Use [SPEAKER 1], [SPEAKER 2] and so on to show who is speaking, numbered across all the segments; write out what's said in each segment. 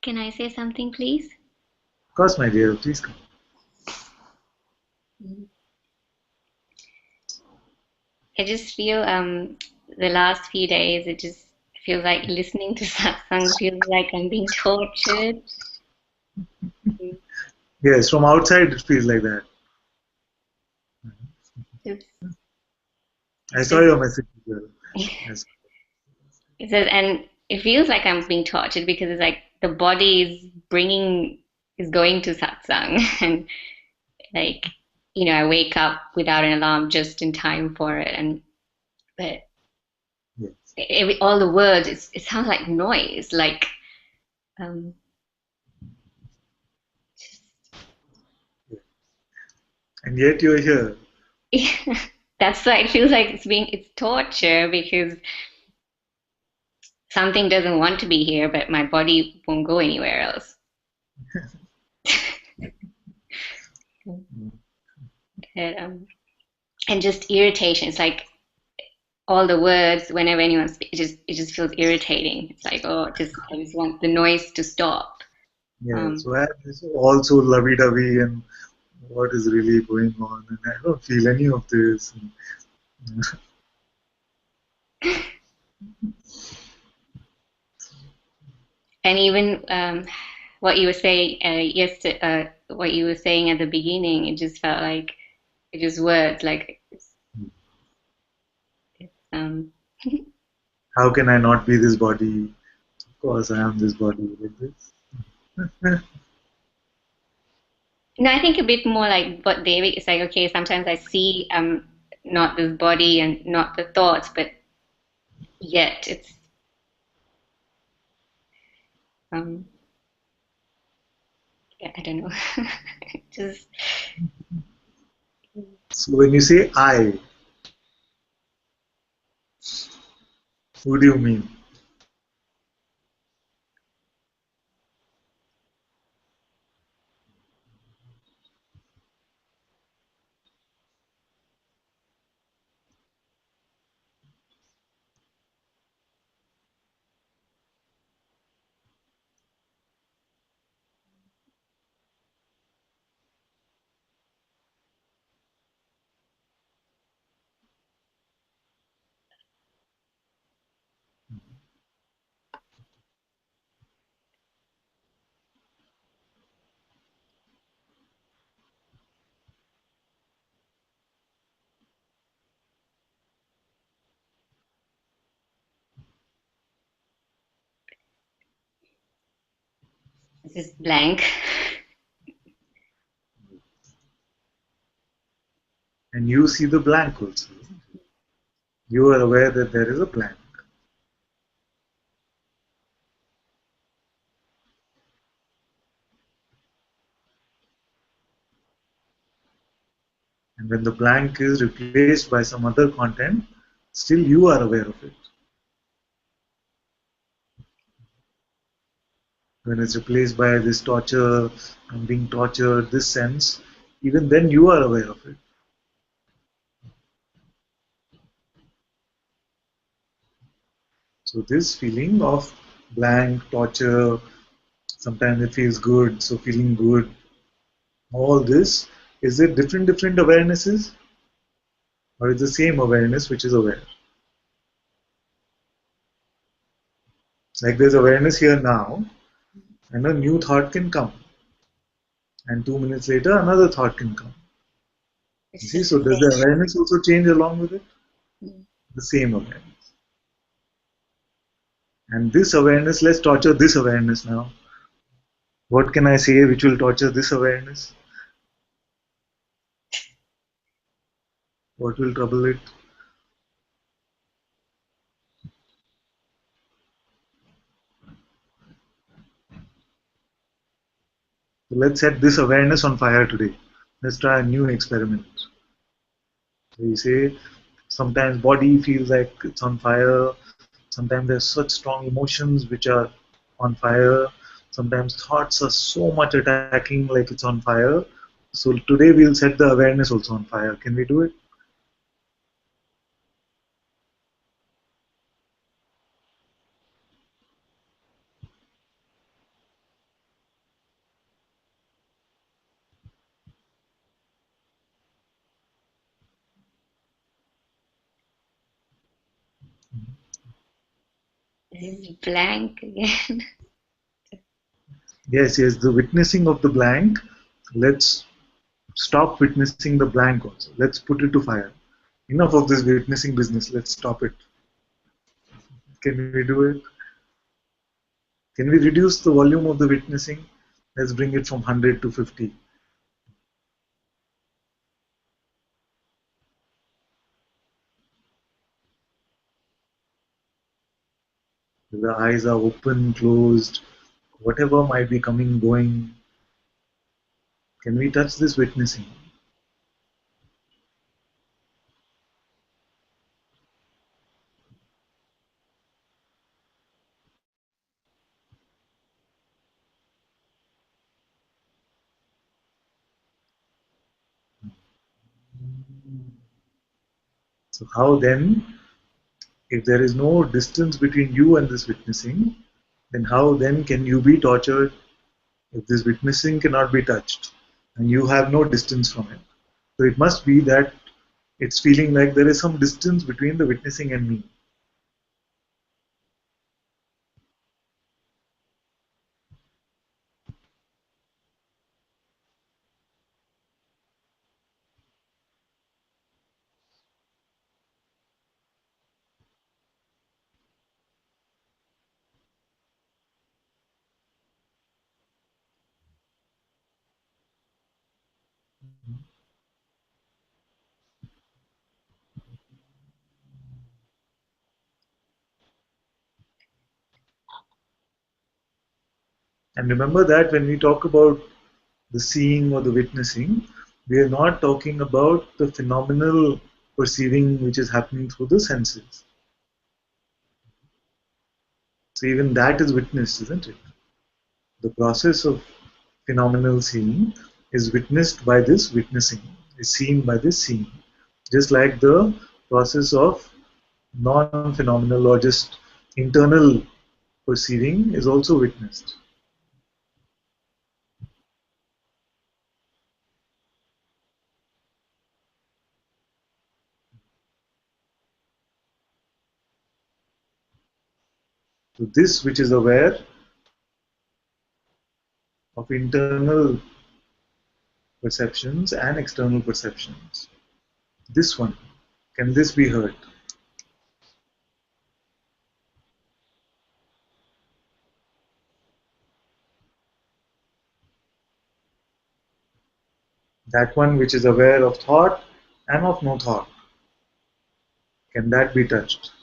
[SPEAKER 1] Can I say something, please?
[SPEAKER 2] Of course, my dear, please come.
[SPEAKER 1] I just feel the last few days it just feels like listening to satsang feels like I'm being tortured.
[SPEAKER 2] Yes, from outside it feels like that.
[SPEAKER 1] It's,
[SPEAKER 2] I
[SPEAKER 1] it's
[SPEAKER 2] saw
[SPEAKER 1] just
[SPEAKER 2] your message as well. Yes.
[SPEAKER 1] it says, and it feels like I'm being tortured because it's like the body is going to satsang and like I wake up without an alarm just in time for it and but
[SPEAKER 2] Yes.
[SPEAKER 1] all the words it sounds like noise like um
[SPEAKER 2] And yet you're here.
[SPEAKER 1] that's why it feels like it's torture because something doesn't want to be here, but my body won't go anywhere else. And, and just irritation. It's like all the words whenever anyone speaks, it just feels irritating. It's like I just want the noise to stop.
[SPEAKER 2] Yes.
[SPEAKER 1] Um,
[SPEAKER 2] Why is also lovey-dovey and what is really going on? And I don't feel any of this.
[SPEAKER 1] and even what you were saying yesterday, what you were saying at the beginning, it just felt like it just words like um,
[SPEAKER 2] How can I not be this body? Of course, I am this body like this.
[SPEAKER 1] No, I think a bit more like what David is like, okay, sometimes I see not this body and not the thoughts, but yet it's um yeah, I don't know. Just
[SPEAKER 2] So when you say I, who do you mean?
[SPEAKER 1] just blank.
[SPEAKER 2] And you see the blank also. You are aware that there is a blank. And when the blank is replaced by some other content, still you are aware of it. When it's replaced by this torture, I'm being tortured, this sense, even then you are aware of it. So this feeling of blank, torture, sometimes it feels good, so feeling good, all this, is it different awarenesses? Or is the same awareness which is aware? Like there's awareness here now, and a new thought can come. And 2 minutes later, another thought can come. You
[SPEAKER 1] It's
[SPEAKER 2] see,
[SPEAKER 1] just
[SPEAKER 2] so
[SPEAKER 1] the
[SPEAKER 2] does the
[SPEAKER 1] same.
[SPEAKER 2] awareness also change along with it?
[SPEAKER 1] Mm.
[SPEAKER 2] The same awareness. And this awareness, let's torture this awareness now. What can I say which will torture this awareness? What will trouble it? So let's set this awareness on fire today. Let's try a new experiment. So you say sometimes body feels like it's on fire. Sometimes there's such strong emotions which are on fire. Sometimes thoughts are so much attacking like it's on fire. So today we'll set the awareness also on fire. Can we do it?
[SPEAKER 1] This is blank again.
[SPEAKER 2] Yes, yes, the witnessing of the blank. Let's stop witnessing the blank also. Let's put it to fire. Enough of this witnessing business. Let's stop it. Can we do it? Can we reduce the volume of the witnessing? Let's bring it from 100 to 50. The eyes are open, closed, whatever might be coming, going. Can we touch this witnessing? So, how then, if there is no distance between you and this witnessing, then how then can you be tortured if this witnessing cannot be touched and you have no distance from it? So, it must be that it's feeling like there is some distance between the witnessing and me. And remember that when we talk about the seeing or the witnessing, we are not talking about the phenomenal perceiving which is happening through the senses. So even that is witnessed, isn't it? The process of phenomenal seeing is witnessed by this witnessing, is seen by this seeing. Just like the process of non-phenomenal or just internal perceiving is also witnessed. So this which is aware of internal perceptions and external perceptions. This one, can this be heard? That one which is aware of thought and of no thought, can that be touched?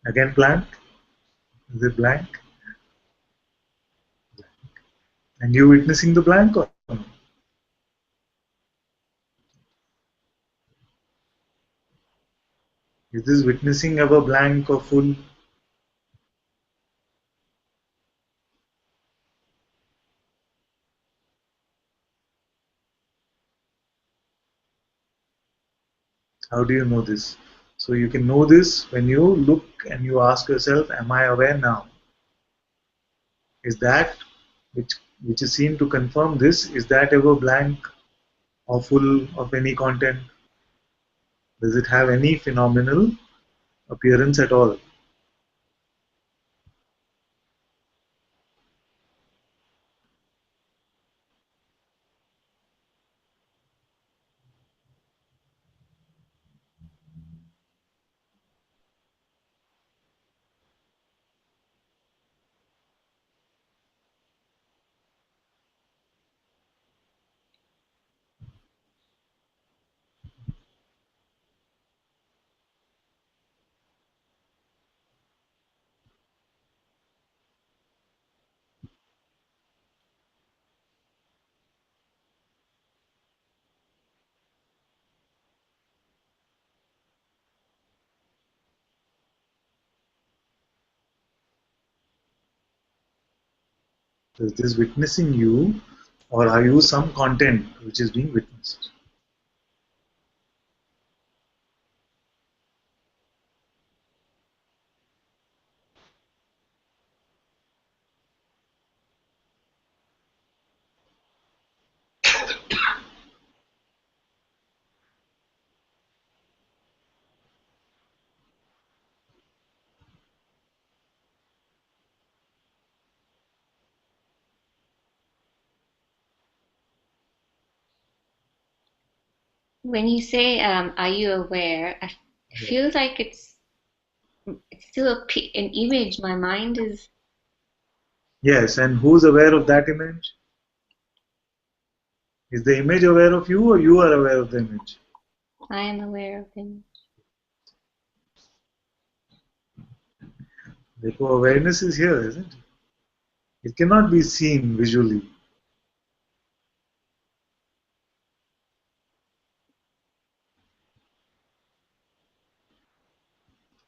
[SPEAKER 2] Again, blank? Is it blank? And you witnessing the blank or no? Is this witnessing ever blank or full? How do you know this? So you can know this when you look and you ask yourself, am I aware now? Is that which which is seen to confirm this, is that ever blank or full of any content? Does it have any phenomenal appearance at all? Is this witnessing you, or are you some content which is being witnessed?
[SPEAKER 1] When you say, "Are you aware?" I feel like it's still an image. My mind is.
[SPEAKER 2] Yes, and who's aware of that image? Is the image aware of you, or you are aware of the image?
[SPEAKER 1] I am aware of them.
[SPEAKER 2] Therefore, awareness is here, isn't it? It cannot be seen visually.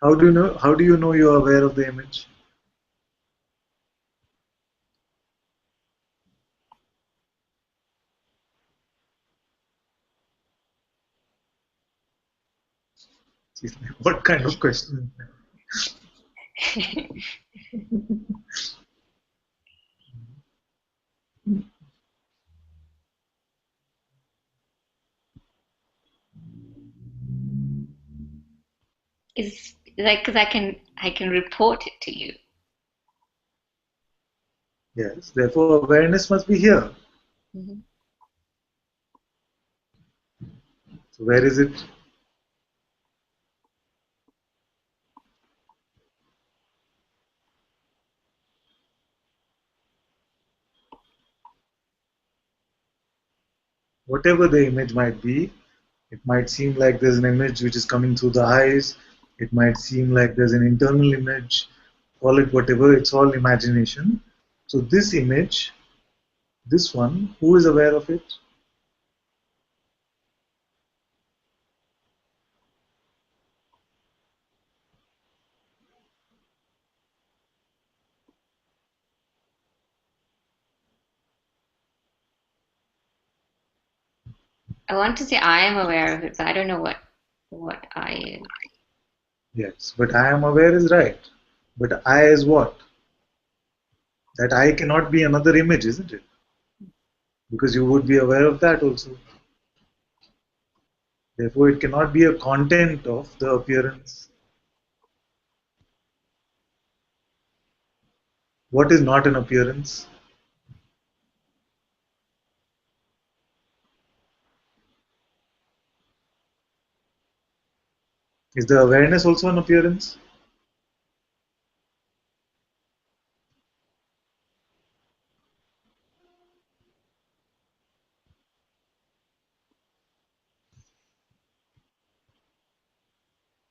[SPEAKER 2] How do you know? How do you know you are aware of the image? What kind of question?
[SPEAKER 1] It's like because I can report it to you.
[SPEAKER 2] Yes, therefore awareness must be here.
[SPEAKER 1] Hmm.
[SPEAKER 2] So where is it? Whatever the image might be, it might seem like there's an image which is coming through the eyes. It might seem like there's an internal image. Call it whatever, it's all imagination. So this image, this one, who is aware of it?
[SPEAKER 1] I want to say I am aware of it, but I don't know what I is.
[SPEAKER 2] Yes, but I am aware is right. But I is what? That I cannot be another image, isn't it? Because you would be aware of that also. Therefore, it cannot be a content of the appearance. What is not an appearance? Is the awareness also an appearance?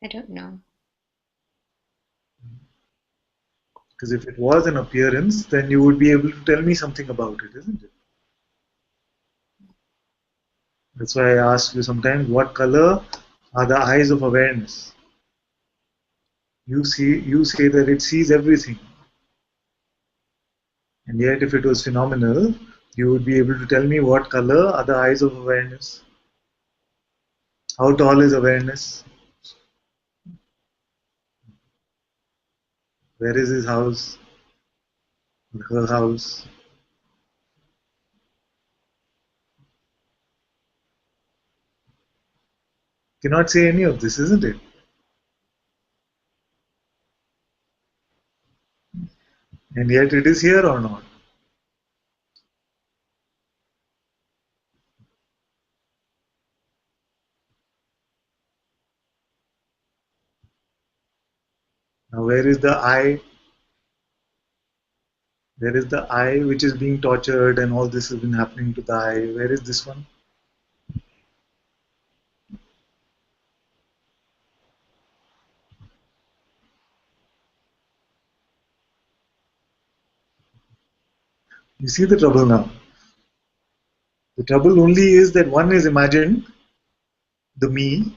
[SPEAKER 1] I don't know.
[SPEAKER 2] Because if it was an appearance, then you would be able to tell me something about it, isn't it? That's why I ask you sometimes, what color are the eyes of awareness? You say that it sees everything. And yet if it was phenomenal, you would be able to tell me what color are the eyes of awareness. How tall is awareness? Where is his house? Her house? Cannot say any of this, isn't it? And yet it is here or not. Now where is the I? Where is the I which is being tortured and all this has been happening to the I? Where is this one? You see the trouble now. The trouble only is that one is imagined, the me,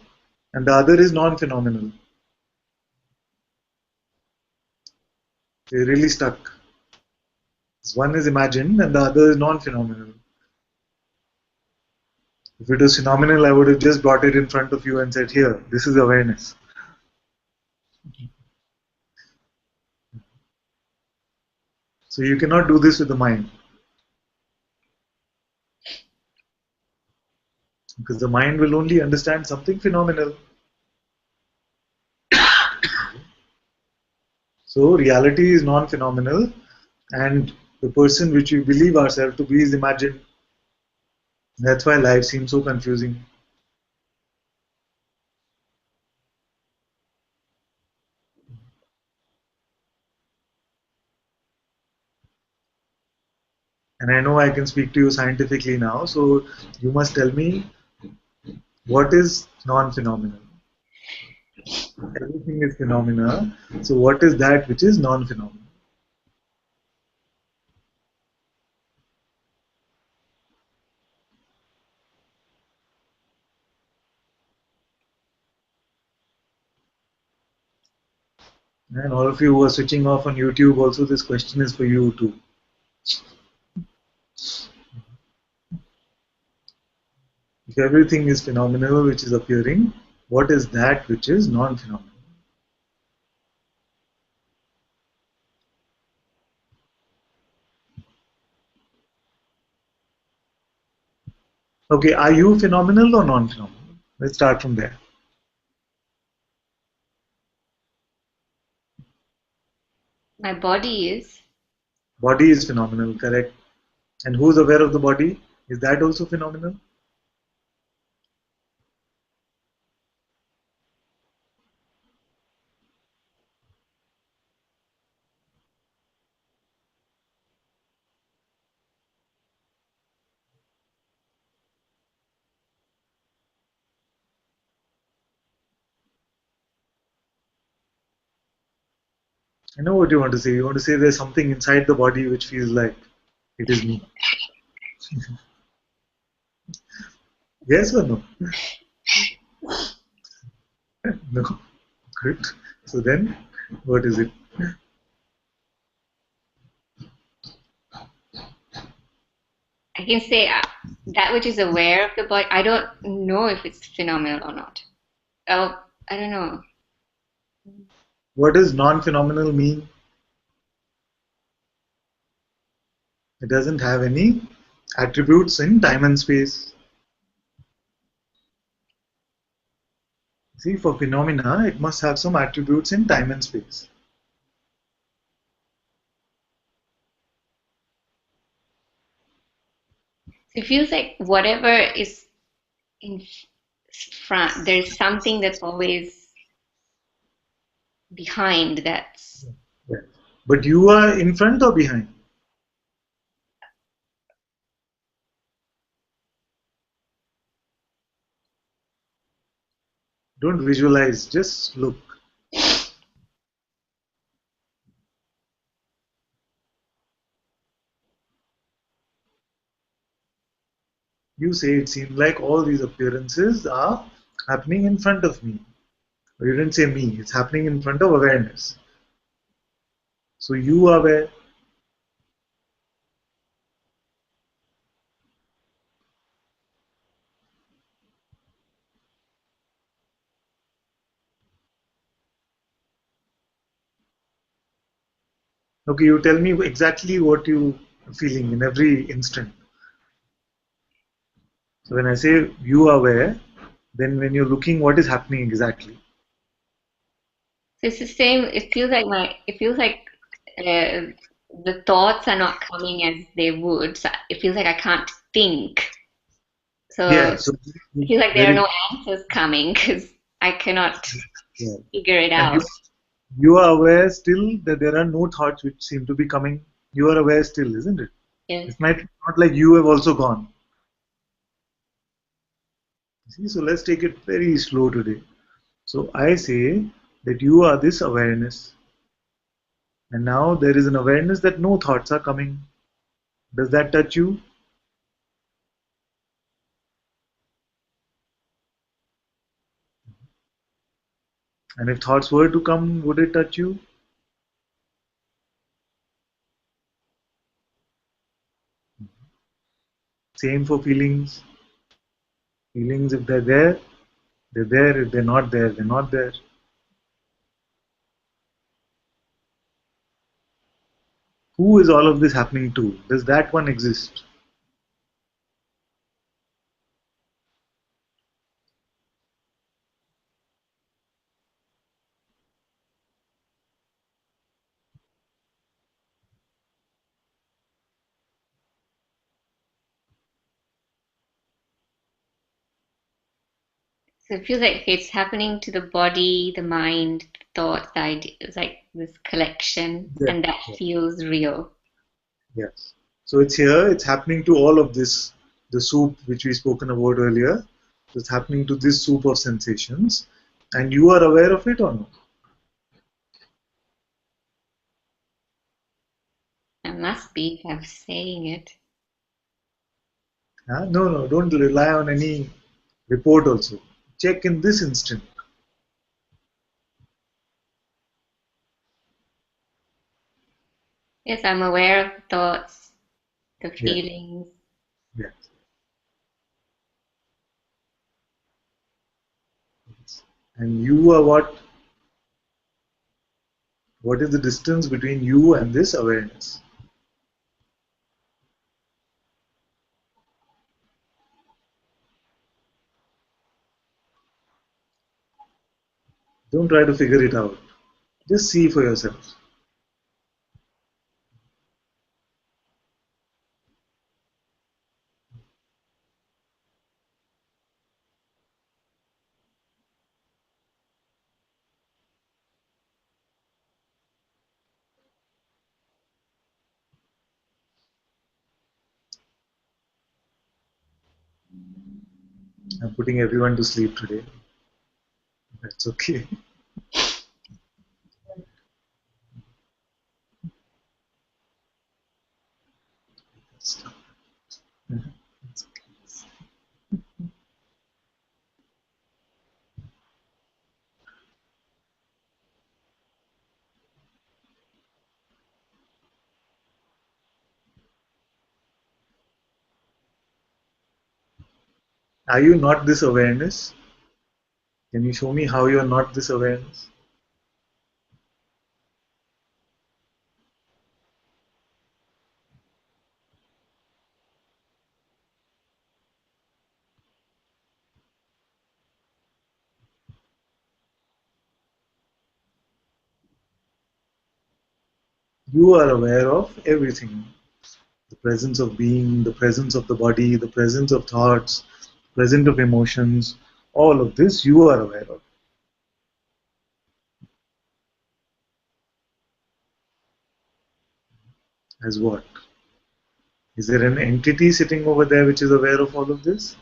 [SPEAKER 2] and the other is non-phenomenal. They're really stuck. One is imagined and the other is non-phenomenal. If it was phenomenal, I would have just brought it in front of you and said, here, this is awareness. So you cannot do this with the mind because the mind will only understand something phenomenal. So reality is non-phenomenal and the person which we believe ourselves to be is imagined. That's why life seems so confusing. And I know I can speak to you scientifically now, so you must tell me what is non-phenomenal. Everything is phenomena. So what is that which is non-phenomenal? And all of you who are switching off on YouTube, also this question is for you too. If everything is phenomenal which is appearing, what is that which is non-phenomenal? Okay, are you phenomenal or non-phenomenal? Let's start from there.
[SPEAKER 1] My body is.
[SPEAKER 2] Body is phenomenal, correct? And who's aware of the body? Is that also phenomenal? I know what you want to say. You want to say there's something inside the body which feels like it is me. Yes or no? No. Good. So then, what is it?
[SPEAKER 1] I can say that which is aware of the body. I don't know if it's phenomenal or not. Oh, I don't know.
[SPEAKER 2] What does non-phenomenal mean? It doesn't have any attributes in time and space. See, for phenomena, it must have some attributes in time and space.
[SPEAKER 1] It feels like whatever is in front, there's something that's always behind that's.
[SPEAKER 2] Yeah. But you are in front or behind? Don't visualize, just look. You say it seems like all these appearances are happening in front of me. Or you didn't say me, it's happening in front of awareness. So you are aware. Okay, you tell me exactly what you are feeling in every instant. So when I say you are aware, then when you're looking, what is happening exactly?
[SPEAKER 1] So it's the same. It feels like It feels like uh, the thoughts are not coming as they would. So it feels like I can't think. So
[SPEAKER 2] Yeah, so
[SPEAKER 1] it feels like there are
[SPEAKER 2] very
[SPEAKER 1] no answers coming because I cannot
[SPEAKER 2] yeah.
[SPEAKER 1] figure it
[SPEAKER 2] And
[SPEAKER 1] out.
[SPEAKER 2] you are aware still that there are no thoughts which seem to be coming. You are aware still, isn't it?
[SPEAKER 1] Yes.
[SPEAKER 2] It's not like you have also gone. See, so let's take it very slow today. So I say that you are this awareness, and now there is an awareness that no thoughts are coming. Does that touch you? And if thoughts were to come, would it touch you? Same for feelings. Feelings, if they're there, they're there. If they're not there, they're not there. Who is all of this happening to? Does that one exist?
[SPEAKER 1] So it feels like it's happening to the body, the mind, the thoughts, the ideas, like this collection,
[SPEAKER 2] Yeah.
[SPEAKER 1] and that
[SPEAKER 2] Yeah.
[SPEAKER 1] feels real.
[SPEAKER 2] Yes. So it's here, it's happening to all of this, the soup which we spoken about earlier. So it's happening to this soup of sensations. And you are aware of it or no?
[SPEAKER 1] I must be if I'm saying it.
[SPEAKER 2] Huh? No, no, don't rely on any report also. Check in this instant.
[SPEAKER 1] Yes, I'm aware of the thoughts, the
[SPEAKER 2] Yes,
[SPEAKER 1] feelings.
[SPEAKER 2] yes, yes. And you are what? What is the distance between you and this awareness? Don't try to figure it out. Just see for yourself. I'm putting everyone to sleep today. That's okay. Are you not this awareness? Can you show me how you are not this awareness? You are aware of everything. The presence of being, the presence of the body, the presence of thoughts, presence of emotions, all of this you are aware of. As what? Is there an entity sitting over there which is aware of all of this?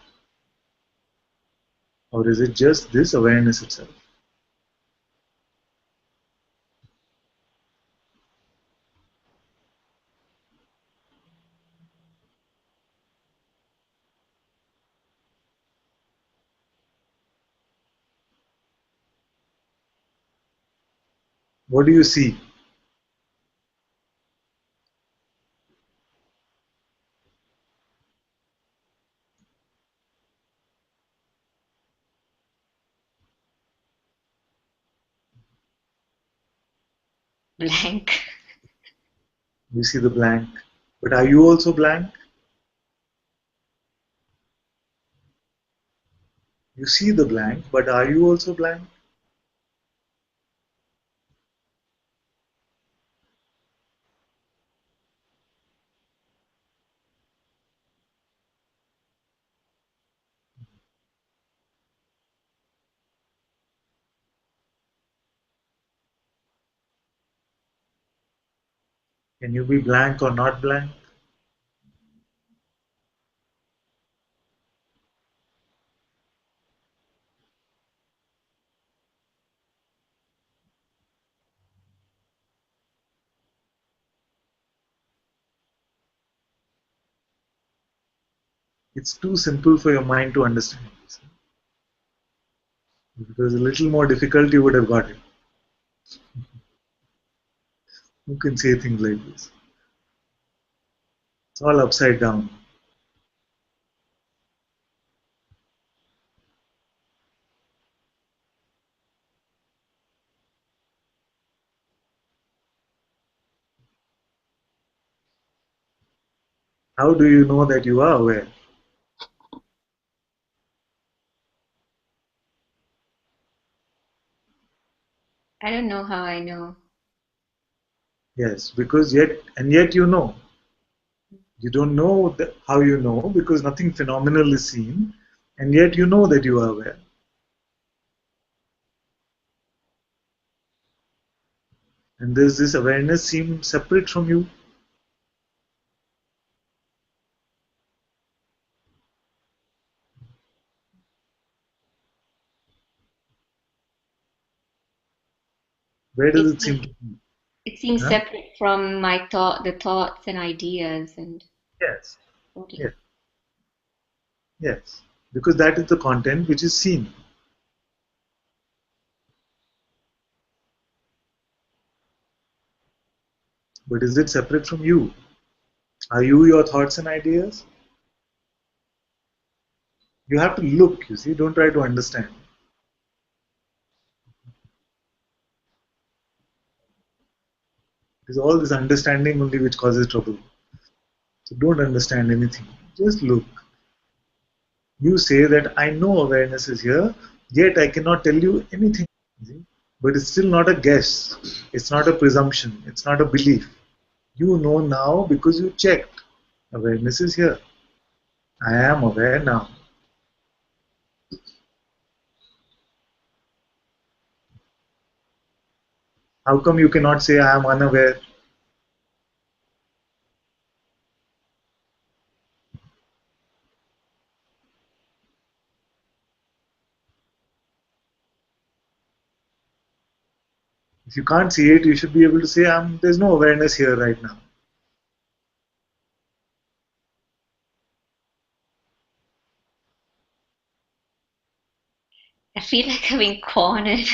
[SPEAKER 2] Or is it just this awareness itself? What do you see?
[SPEAKER 1] Blank.
[SPEAKER 2] You see the blank. But are you also blank? You see the blank, but are you also blank? Can you be blank or not blank? It's too simple for your mind to understand this. If it was a little more difficult, you would have got it. Who can say things like this? It's all upside down. How do you know that you are aware?
[SPEAKER 1] I don't know how I know.
[SPEAKER 2] Yes, because yet you know. You don't know how you know because nothing phenomenal is seen, and yet you know that you are aware. And does this awareness seem separate from you? Where does
[SPEAKER 1] It
[SPEAKER 2] it seem
[SPEAKER 1] seems
[SPEAKER 2] to be?
[SPEAKER 1] it seems
[SPEAKER 2] Huh?
[SPEAKER 1] separate from my thought, the thoughts and ideas and
[SPEAKER 2] Yes,
[SPEAKER 1] body.
[SPEAKER 2] yes, yes. Because that is the content which is seen. But is it separate from you? Are you your thoughts and ideas? You have to look, you see, don't try to understand. It is all this understanding only which causes trouble. So don't understand anything. Just look. You say that I know awareness is here, yet I cannot tell you anything. See? But it's still not a guess. It's not a presumption. It's not a belief. You know now because you checked. Awareness is here. I am aware now. How come you cannot say I am unaware? If you can't see it, you should be able to say there's no awareness here right now.
[SPEAKER 1] I feel like I'm being cornered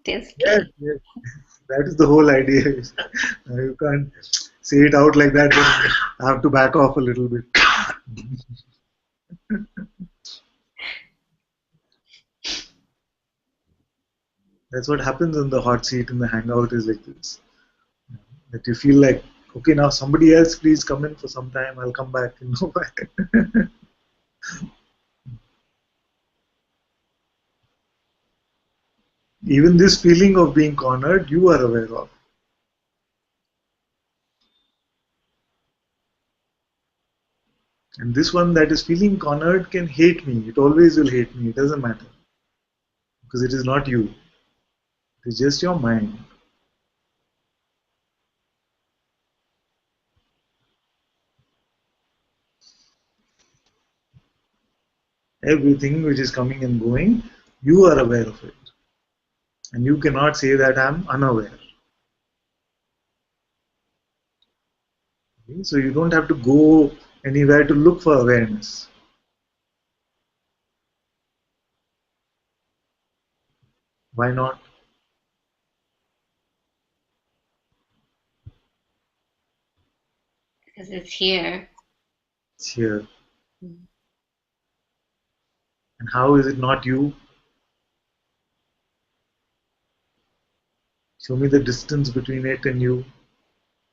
[SPEAKER 1] this
[SPEAKER 2] Yes,
[SPEAKER 1] place.
[SPEAKER 2] yes. That is the whole idea. You can't say it out like that. I have to back off a little bit. That's what happens in the hot seat in the hangout is like this. That you feel like, okay, now somebody else please come in for some time. I'll come back and go back. Even this feeling of being cornered, you are aware of. And this one that is feeling cornered can hate me. It always will hate me. It doesn't matter. Because it is not you. It's just your mind. Everything which is coming and going, you are aware of it. And you cannot say that I'm unaware. Okay? So you don't have to go anywhere to look for awareness. Why not?
[SPEAKER 1] Because it's here.
[SPEAKER 2] It's here.
[SPEAKER 1] Mm.
[SPEAKER 2] And how is it not you? Show me the distance between it and you.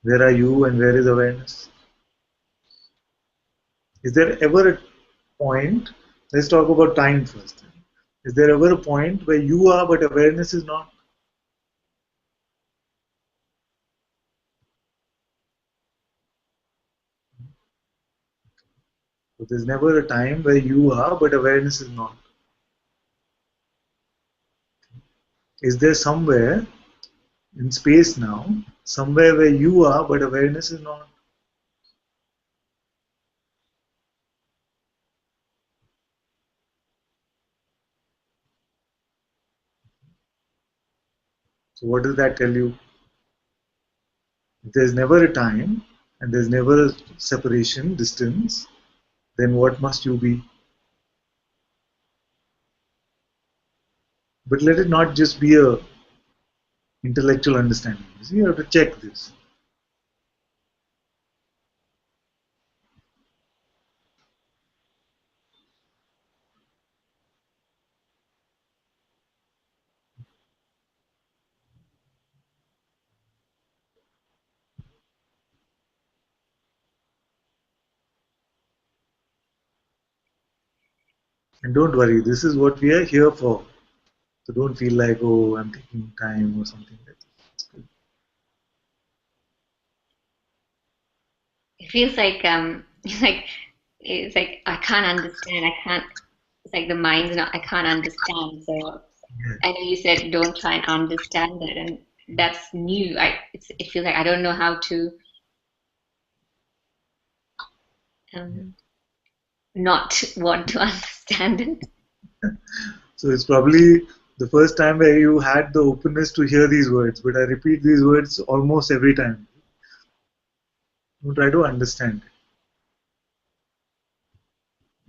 [SPEAKER 2] Where are you and where is awareness? Is there ever a point? Let's talk about time first. Is there ever a point where you are but awareness is not? So there's never a time where you are but awareness is not. Is there somewhere in space now, somewhere where you are but awareness is not? So what does that tell you? If there's never a time and there's never a separation, distance, then what must you be? But let it not just be a intellectual understanding. You see, you have to check this. And don't worry, this is what we are here for. So don't feel like, oh, I'm taking time or something like that. It's good.
[SPEAKER 1] It feels like it's like I can't understand. I can't. It's like the mind's not. I can't understand. So
[SPEAKER 2] Yeah,
[SPEAKER 1] I know you said don't try and understand it, and that's new. It feels like I don't know how to
[SPEAKER 2] yeah.
[SPEAKER 1] um, not want to understand it.
[SPEAKER 2] So it's probably the first time where you had the openness to hear these words, but I repeat these words almost every time. Don't try to understand.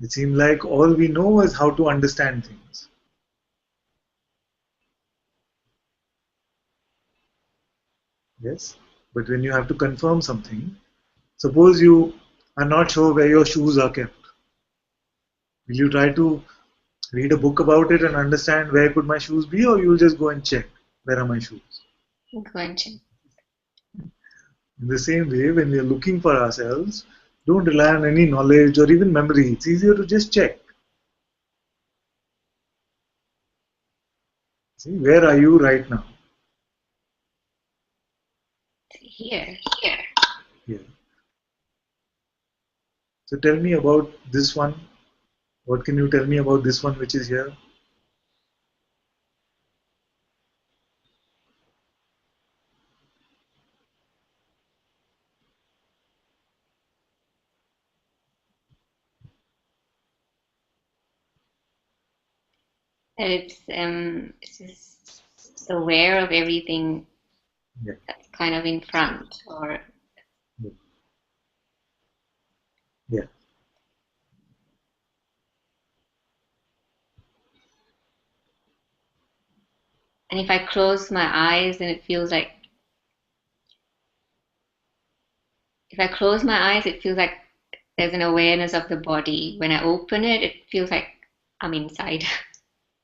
[SPEAKER 2] It seems like all we know is how to understand things. Yes? But when you have to confirm something, suppose you are not sure where your shoes are kept. Will you try to read a book about it and understand where could my shoes be, or you'll just go and check where are my shoes?
[SPEAKER 1] Go and check.
[SPEAKER 2] In the same way, when we are looking for ourselves, don't rely on any knowledge or even memory. It's easier to just check. See, where are you right now?
[SPEAKER 1] Here.
[SPEAKER 2] Yeah. So tell me about this one. What can you tell me about this one which is here?
[SPEAKER 1] It's just aware of everything
[SPEAKER 2] Yeah.
[SPEAKER 1] that's kind of in front, or
[SPEAKER 2] Yeah. Yeah.
[SPEAKER 1] and if I close my eyes, then it feels like if I close my eyes, it feels like there's an awareness of the body. When I open it, it feels like I'm inside.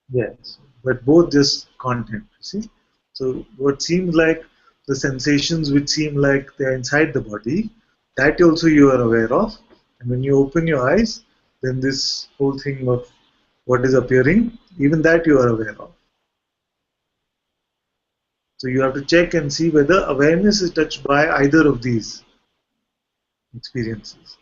[SPEAKER 2] Yes. But both just content, see? So what seems like the sensations which seem like they're inside the body, that also you are aware of. And when you open your eyes, then this whole thing of what is appearing, even that you are aware of. So you have to check and see whether awareness is touched by either of these experiences.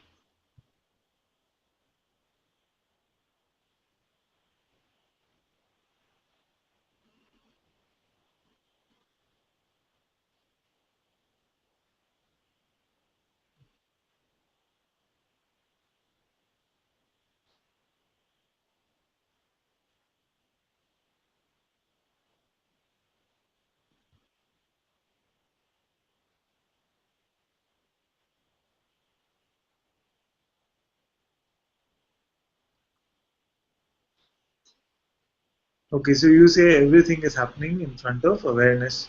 [SPEAKER 2] Okay, so you say everything is happening in front of awareness.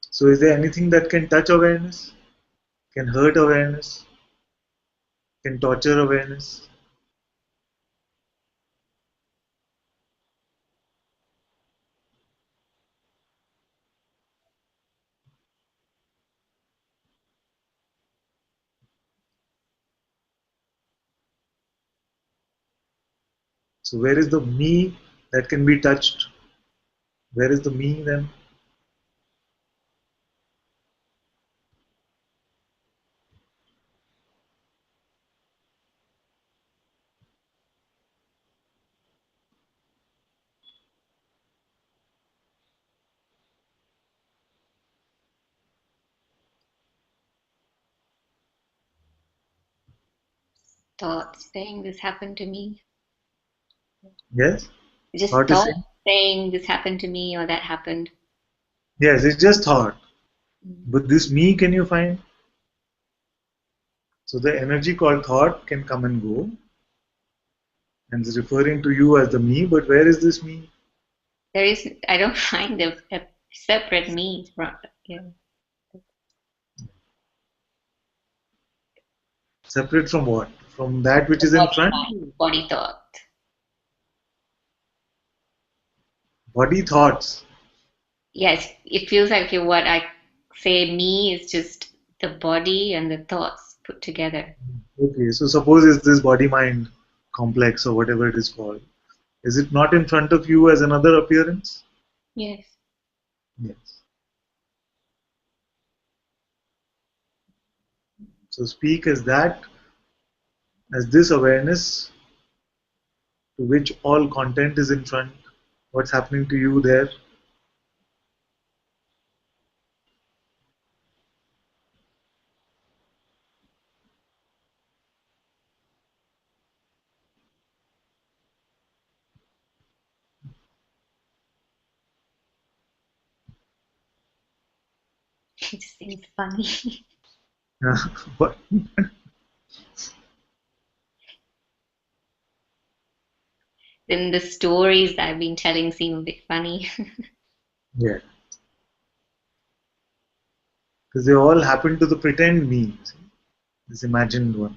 [SPEAKER 2] So is there anything that can touch awareness, can hurt awareness, can torture awareness? So where is the me that can be touched? Where is the me then?
[SPEAKER 1] Thoughts saying this happened to me.
[SPEAKER 2] Yes?
[SPEAKER 1] Just
[SPEAKER 2] Thought is
[SPEAKER 1] thoughts
[SPEAKER 2] saying?
[SPEAKER 1] saying this happened to me or that happened.
[SPEAKER 2] Yes, it's just thought.
[SPEAKER 1] Mm.
[SPEAKER 2] But this me can you find? So the energy called thought can come and go and is referring to you as the me, but where is this me?
[SPEAKER 1] I don't find a separate me from, yeah,
[SPEAKER 2] Separate from what? From that which
[SPEAKER 1] the
[SPEAKER 2] is in
[SPEAKER 1] body
[SPEAKER 2] front?
[SPEAKER 1] mind, body thought.
[SPEAKER 2] Body thoughts.
[SPEAKER 1] Yes, it feels like okay, what I say me is just the body and the thoughts put together.
[SPEAKER 2] Okay, so suppose it's this body mind complex or whatever it is called. Is it not in front of you as another appearance?
[SPEAKER 1] Yes.
[SPEAKER 2] Yes. So speak as that, as this awareness to which all content is in front. What's happening to you there?
[SPEAKER 1] It just seems funny.
[SPEAKER 2] What?
[SPEAKER 1] Then the stories that I've been telling seem a bit funny.
[SPEAKER 2] Yeah. Because they all happen to the pretend me, see? This imagined one.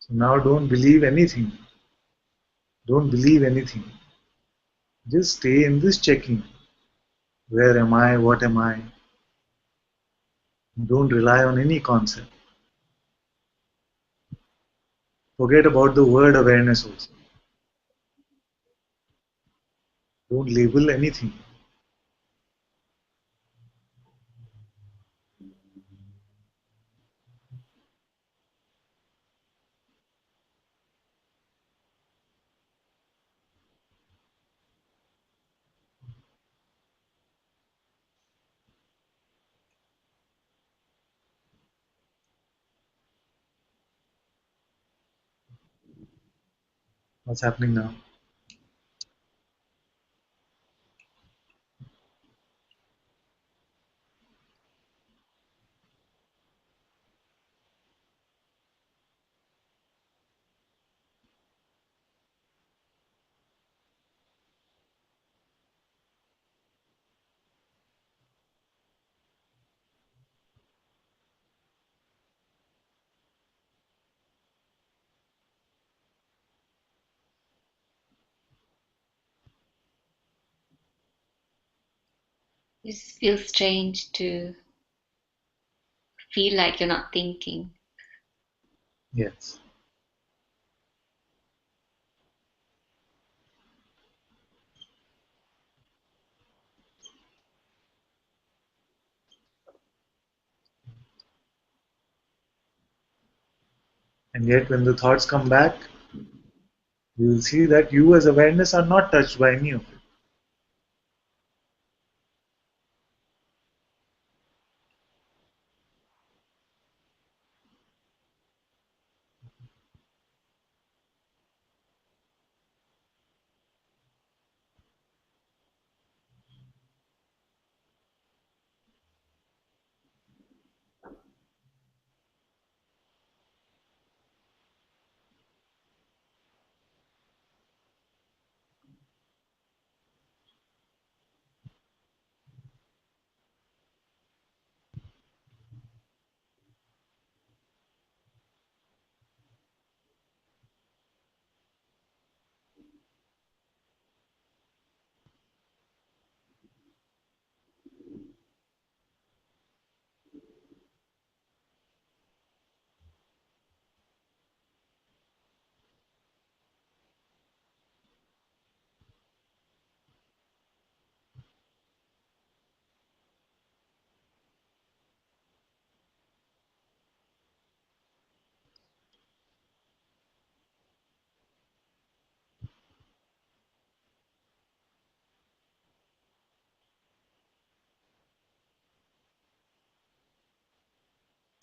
[SPEAKER 2] So now don't believe anything. Don't believe anything. Just stay in this checking. Where am I? What am I? Don't rely on any concept. Forget about the word awareness also. Don't label anything. What's happening now?
[SPEAKER 1] It just feels strange to feel like you're not thinking.
[SPEAKER 2] Yes. And yet when the thoughts come back, you will see that you as awareness are not touched by any of it.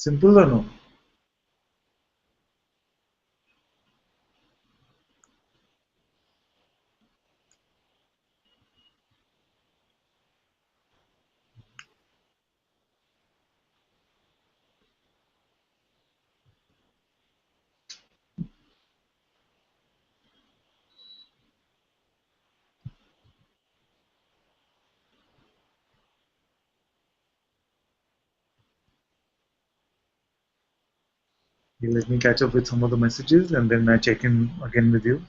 [SPEAKER 2] Simple or no? Okay, let me catch up with some of the messages and then I check in again with you.